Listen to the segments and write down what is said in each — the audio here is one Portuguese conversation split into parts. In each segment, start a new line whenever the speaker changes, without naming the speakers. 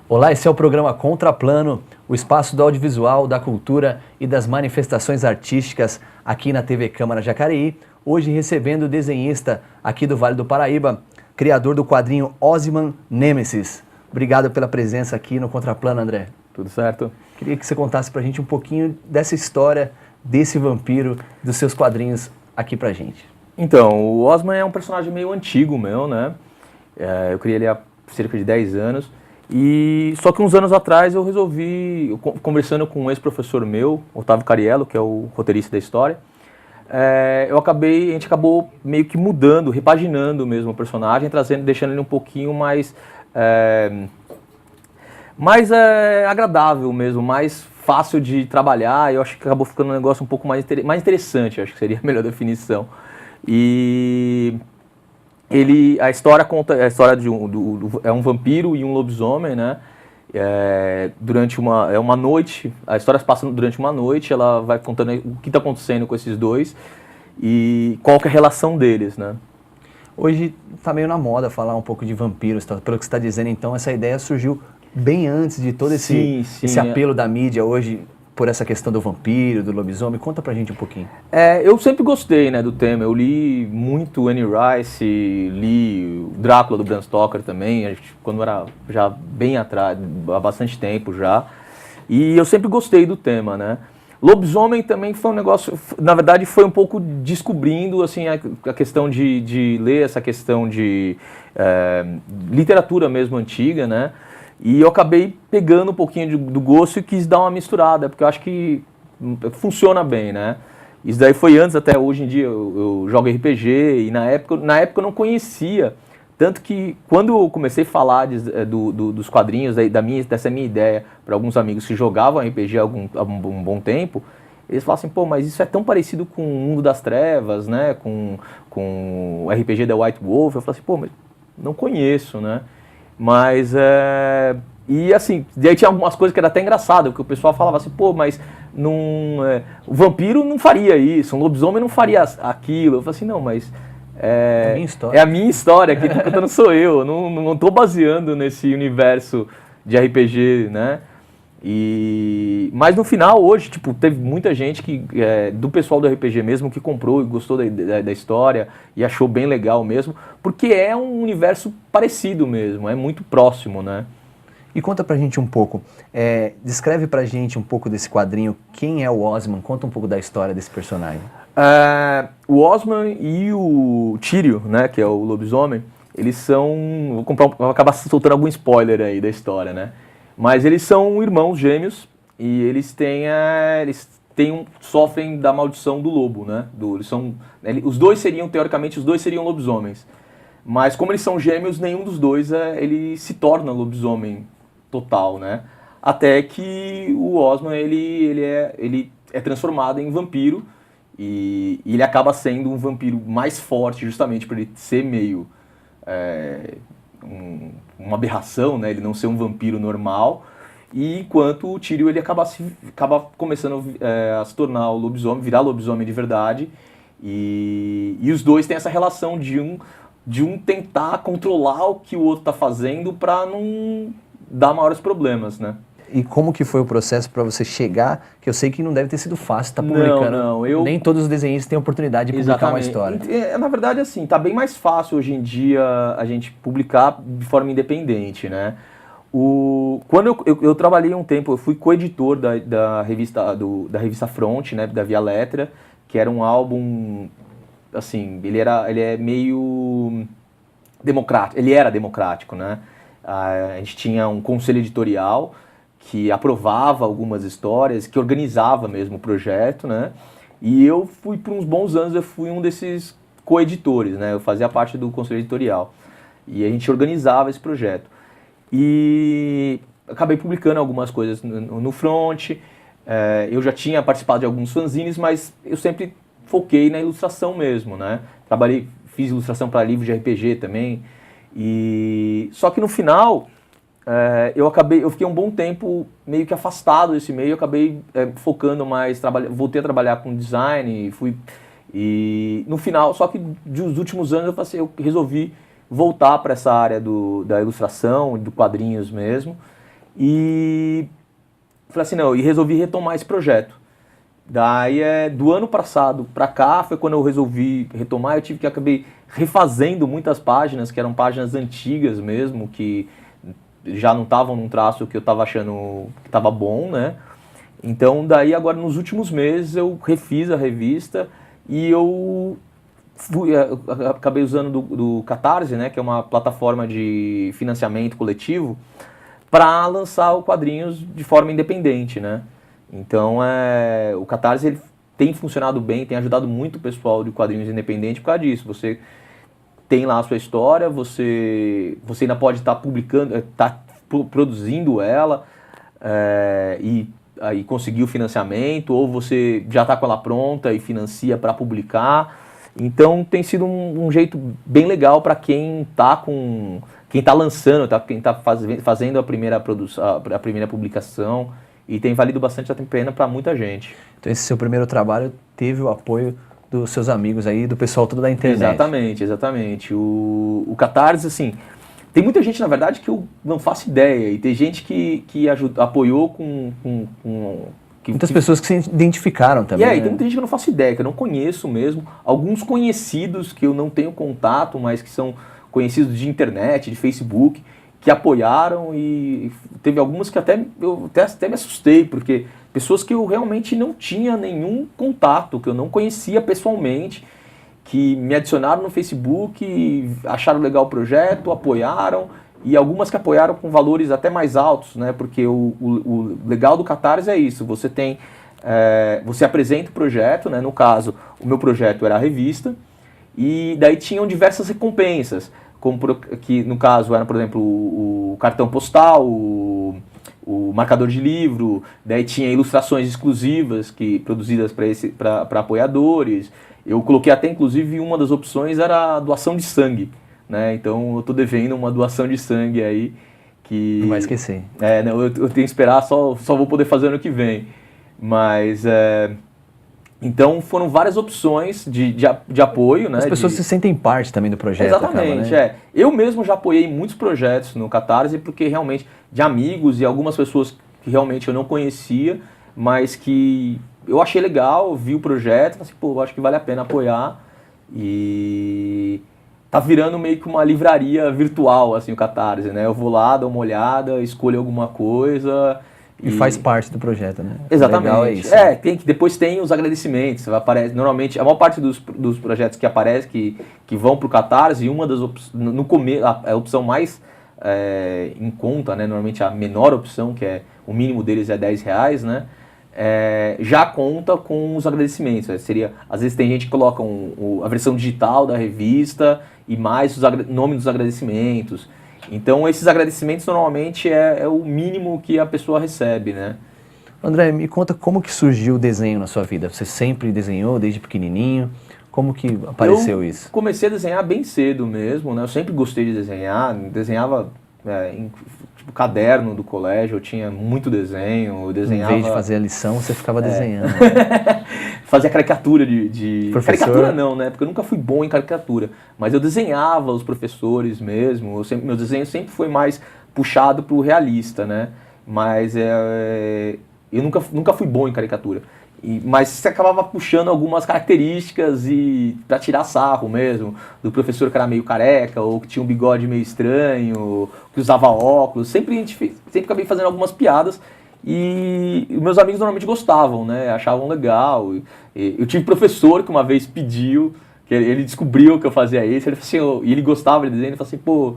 Olá, esse é o programa Contraplano, o espaço do audiovisual, da cultura e das manifestações artísticas aqui na TV Câmara Jacareí. Hoje recebendo o desenhista aqui do Vale do Paraíba, criador do quadrinho Ozyman Nemesis. Obrigado pela presença aqui no Contraplano, André.
Tudo certo?
Queria que você contasse pra gente um pouquinho dessa história, desse vampiro, dos seus quadrinhos aqui pra gente.
Então, o Ozyman é um personagem meio antigo meu, né? Eu criei ele há cerca de 10 anos. E só que uns anos atrás eu resolvi, conversando com um ex-professor meu, Otávio Cariello, que é o roteirista da história, a gente acabou meio que mudando, repaginando mesmo o personagem, deixando ele um pouquinho mais agradável mesmo, mais fácil de trabalhar. Eu acho que acabou ficando um negócio um pouco mais interessante, acho que seria a melhor definição. E a história conta a história de um vampiro e um lobisomem, né? Durante uma noite, a história se passa durante uma noite, ela vai contando o que está acontecendo com esses dois e qual que é a relação deles, né?
Hoje está meio na moda falar um pouco de vampiros, tá? Pelo que você está dizendo, então essa ideia surgiu bem antes de todo esse apelo da mídia hoje por essa questão do vampiro, do lobisomem. Conta pra gente um pouquinho.
Eu sempre gostei, né, do tema. Eu li muito Anne Rice, li o Drácula do Bram Stoker também, quando era já bem atrás, há bastante tempo já. E eu sempre gostei do tema, né. Lobisomem também foi um negócio, na verdade foi um pouco descobrindo assim, a questão de ler essa questão de literatura mesmo antiga, né. E eu acabei pegando um pouquinho do gosto e quis dar uma misturada, porque eu acho que funciona bem, né? Isso daí foi antes, até hoje em dia eu jogo RPG, e na época eu não conhecia. Tanto que quando eu comecei a falar dos quadrinhos, dessa minha ideia para alguns amigos que jogavam RPG há um bom tempo, eles falavam assim, pô, mas isso é tão parecido com o Mundo das Trevas, né? Com o RPG da White Wolf. Eu falei assim, pô, mas não conheço, né? Mas, e assim, daí tinha algumas coisas que era até engraçado, porque o pessoal falava assim, pô, mas o vampiro não faria isso, um lobisomem não faria aquilo. Eu falei assim, não, mas é a minha história, quem tá contando sou eu não tô baseando nesse universo de RPG, né? Mas no final, hoje, tipo, teve muita gente do pessoal do RPG mesmo que comprou e gostou da história e achou bem legal mesmo, porque é um universo parecido mesmo, é muito próximo, né?
E conta pra gente um pouco, descreve pra gente um pouco desse quadrinho, quem é o Ozyman, conta um pouco da história desse personagem.
O Ozyman e o Tyrion, né, que é o lobisomem, eles são, vou acabar soltando algum spoiler aí da história, né? Mas eles são irmãos gêmeos e eles sofrem da maldição do lobo, né? Teoricamente, os dois seriam lobisomens. Mas como eles são gêmeos, nenhum dos dois ele se torna lobisomem total, né? Até que o Ozyman ele é transformado em vampiro e ele acaba sendo um vampiro mais forte justamente por ele ser meio uma aberração, né? Ele não ser um vampiro normal, e enquanto o Tyrion ele acaba começando a se tornar o lobisomem, virar lobisomem de verdade, e os dois têm essa relação de um tentar controlar o que o outro está fazendo para não dar maiores problemas, né?
E como que foi o processo para você chegar, que eu sei que não deve ter sido fácil estar publicando. Nem todos os desenhistas têm oportunidade de publicar uma história.
Na verdade, assim, tá bem mais fácil hoje em dia a gente publicar de forma independente, né? Quando eu trabalhei um tempo, eu fui coeditor da revista Front, né, da Via Letra, que era um álbum, assim, ele é meio democrático, ele era democrático, né? A gente tinha um conselho editorial que aprovava algumas histórias, que organizava mesmo o projeto, né? E eu fui, por uns bons anos, eu fui um desses coeditores, né? Eu fazia parte do conselho editorial. E a gente organizava esse projeto. E acabei publicando algumas coisas no Front. Eu já tinha participado de alguns fanzines, mas eu sempre foquei na ilustração mesmo, né? Fiz ilustração para livros de RPG também. Só que no final, eu fiquei um bom tempo meio que afastado desse meio, eu acabei focando mais, voltei a trabalhar com design, e no final, só que dos últimos anos eu resolvi voltar para essa área da ilustração, do quadrinhos mesmo, E falei assim, não, e resolvi retomar esse projeto. Daí, do ano passado para cá, foi quando eu resolvi retomar, eu tive que acabei refazendo muitas páginas, que eram páginas antigas mesmo, que já não estavam num traço que eu estava achando que estava bom, né? Então, daí agora nos últimos meses eu refiz a revista e eu acabei usando do Catarse, né, que é uma plataforma de financiamento coletivo, para lançar o quadrinhos de forma independente, né? Então, o Catarse ele tem funcionado bem, tem ajudado muito o pessoal de quadrinhos independentes por causa disso. Você tem lá a sua história, você ainda pode estar publicando, produzindo ela, e aí conseguir o financiamento, ou você já está com ela pronta e financia para publicar. Então tem sido um jeito bem legal para quem está lançando, quem está fazendo a primeira publicação, e tem valido bastante a pena para muita gente.
Então esse seu primeiro trabalho teve o apoio dos seus amigos aí, do pessoal todo da internet.
Exatamente. O Catarse, assim, tem muita gente, na verdade, que eu não faço ideia, e tem gente que apoiou
muitas pessoas que se identificaram também.
E aí, tem muita gente que eu não faço ideia, que eu não conheço mesmo. Alguns conhecidos que eu não tenho contato, mas que são conhecidos de internet, de Facebook, que apoiaram, e teve algumas que eu até me assustei, porque pessoas que eu realmente não tinha nenhum contato, que eu não conhecia pessoalmente, que me adicionaram no Facebook, acharam legal o projeto, apoiaram, e algumas que apoiaram com valores até mais altos, né? Porque o legal do Catarse é isso, você tem, você apresenta o projeto, né? No caso, o meu projeto era a revista, e daí tinham diversas recompensas, que no caso eram, por exemplo, o cartão postal, o marcador de livro, daí tinha ilustrações exclusivas produzidas para apoiadores. Eu coloquei até, inclusive, uma das opções era a doação de sangue, né? Então eu estou devendo uma doação de sangue aí que...
Não vai esquecer.
Não, eu tenho que esperar, só vou poder fazer ano que vem. Mas, então foram várias opções de apoio, né?
As pessoas se sentem parte também do projeto.
Exatamente,
acaba, né?
Eu mesmo já apoiei muitos projetos no Catarse, porque realmente, de amigos e algumas pessoas que realmente eu não conhecia, mas que eu achei legal, vi o projeto, falei assim, pô, acho que vale a pena apoiar. E tá virando meio que uma livraria virtual, assim, o Catarse, né? Eu vou lá, dou uma olhada, escolho alguma coisa...
E faz parte do projeto, né?
Exatamente.
Legal é isso.
Depois tem os agradecimentos. Normalmente, a maior parte dos projetos que aparecem, que vão para o Catarse, e uma das no começo, a opção mais em conta, né? Normalmente a menor opção, que é o mínimo deles é R$10, né? Já conta com os agradecimentos. Às vezes tem gente que coloca a versão digital da revista e mais nome dos agradecimentos. Então esses agradecimentos normalmente é o mínimo que a pessoa recebe, né?
André, me conta como que surgiu o desenho na sua vida? Você sempre desenhou desde pequenininho? Como que apareceu isso?
Eu comecei a desenhar bem cedo mesmo, né? Eu sempre gostei de desenhar, desenhava em caderno do colégio, eu tinha muito desenho, eu desenhava...
Em vez de fazer a lição, você ficava desenhando.
Fazia caricatura de...
Professor?
Caricatura não, né? Porque eu nunca fui bom em caricatura. Mas eu desenhava os professores mesmo. Meu desenho sempre foi mais puxado pro realista, né? Mas eu nunca fui bom em caricatura. Mas você acabava puxando algumas características para tirar sarro mesmo, do professor que era meio careca, ou que tinha um bigode meio estranho, que usava óculos. Sempre acabei fazendo algumas piadas e meus amigos normalmente gostavam, né? Achavam legal. Eu tive professor que uma vez pediu, que ele descobriu que eu fazia isso, ele falou assim, e ele gostava de desenho, ele falou assim, pô,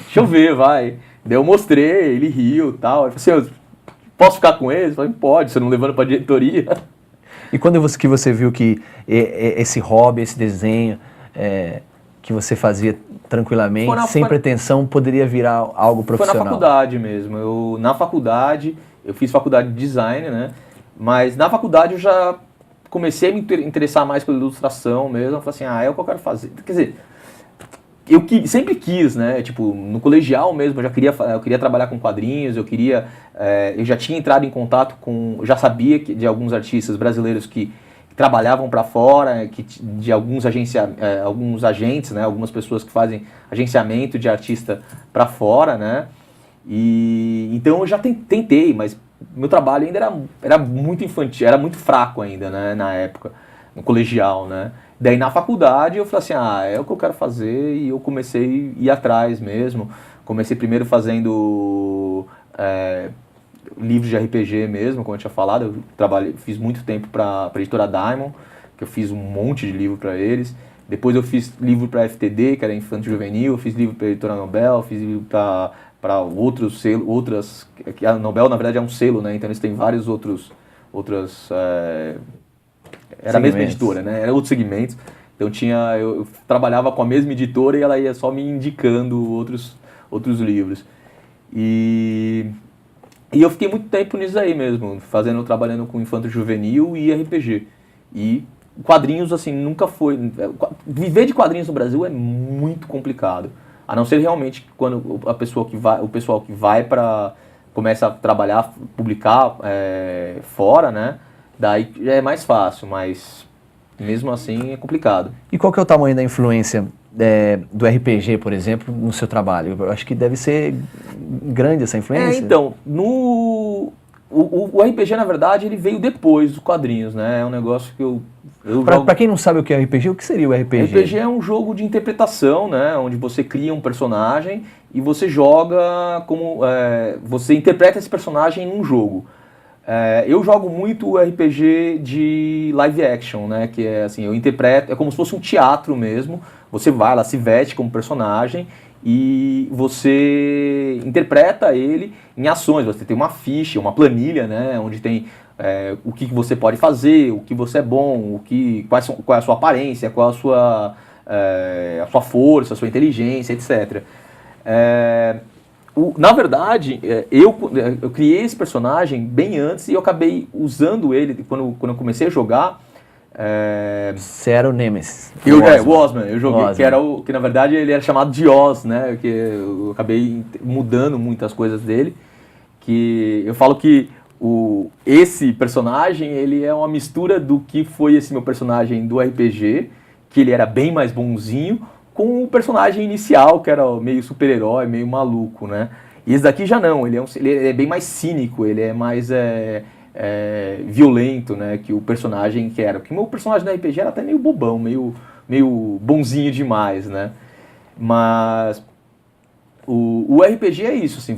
deixa eu ver, vai. Daí eu mostrei, ele riu e tal. Ele falou assim, posso ficar com eles? Eu falei, pode, você não levando para a diretoria.
E quando você viu que esse hobby, esse desenho, que você fazia tranquilamente, sem pretensão, poderia virar algo profissional?
Foi na faculdade mesmo. Na faculdade, eu fiz faculdade de design, né? Mas na faculdade eu já comecei a me interessar mais pela ilustração mesmo. Eu falei assim, é o que eu quero fazer. Quer dizer, eu sempre quis, né? Tipo, no colegial mesmo, eu queria trabalhar com quadrinhos, eu já tinha entrado em contato já sabia de alguns artistas brasileiros que trabalhavam para fora, de alguns agentes, né? Algumas pessoas que fazem agenciamento de artista para fora, né? E então eu já tentei, mas meu trabalho ainda era muito infantil, era muito fraco ainda, né, na época, no colegial, né. Daí na faculdade eu falei assim, é o que eu quero fazer, e eu comecei a ir atrás mesmo. Comecei primeiro fazendo livros de RPG mesmo, como eu tinha falado. Eu fiz muito tempo para a editora Diamond, que eu fiz um monte de livro para eles. Depois eu fiz livro para a FTD, que era Infanto Juvenil, fiz livro para a editora Nobel, fiz livro para outras... A Nobel, na verdade, é um selo, né? Então eles têm vários outras... Era a mesma editora, né? Era outros segmentos. Então eu trabalhava com a mesma editora e ela ia só me indicando outros livros. E eu fiquei muito tempo nisso aí mesmo, trabalhando com infanto juvenil e RPG. E quadrinhos, assim, nunca foi... Viver de quadrinhos no Brasil é muito complicado. A não ser realmente quando o pessoal que vai para... começa a trabalhar, publicar fora, né? Daí já é mais fácil, mas mesmo assim é complicado.
E qual que é o tamanho da influência do RPG, por exemplo, no seu trabalho? Eu acho que deve ser grande essa influência.
Então, o RPG, na verdade, ele veio depois dos quadrinhos, né? É um negócio que eu
Para quem não sabe o que é RPG, o que seria o RPG?
RPG é um jogo de interpretação, né? Onde você cria um personagem e você joga como... você interpreta esse personagem num jogo. Eu jogo muito o RPG de live action, né? Que é assim, eu interpreto, é como se fosse um teatro mesmo. Você vai lá, se veste como personagem e você interpreta ele em ações. Você tem uma ficha, uma planilha, né? Onde tem o que você pode fazer, o que você é bom, qual é a sua aparência, qual a sua força, a sua inteligência, etc. Na verdade, eu criei esse personagem bem antes e eu acabei usando ele quando eu comecei a jogar.
Você era o Nemesis.
O Osman, eu joguei, que na verdade ele era chamado de Oz, né? Que eu acabei mudando muitas coisas dele. Que eu falo que esse personagem ele é uma mistura do que foi esse meu personagem do RPG, que ele era bem mais bonzinho, com o personagem inicial, que era meio super-herói, meio maluco, né? E esse daqui já não, ele é bem mais cínico, ele é mais violento, né? Que o personagem que era. Porque o meu personagem do RPG era até meio bobão, meio bonzinho demais, né? Mas o RPG é isso, assim,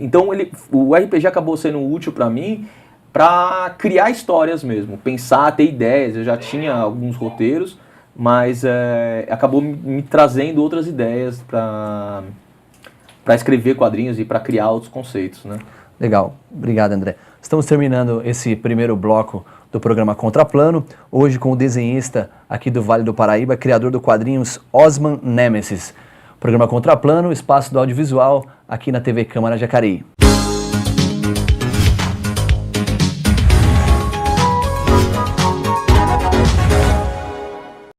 então o RPG acabou sendo útil para mim para criar histórias mesmo, pensar, ter ideias. Eu já tinha alguns roteiros, mas acabou me trazendo outras ideias para escrever quadrinhos e para criar outros conceitos, né?
Legal, obrigado, André. Estamos terminando esse primeiro bloco do programa Contraplano, hoje com o desenhista aqui do Vale do Paraíba, criador do quadrinhos Osman Nemesis. Programa Contraplano, espaço do audiovisual aqui na TV Câmara Jacareí.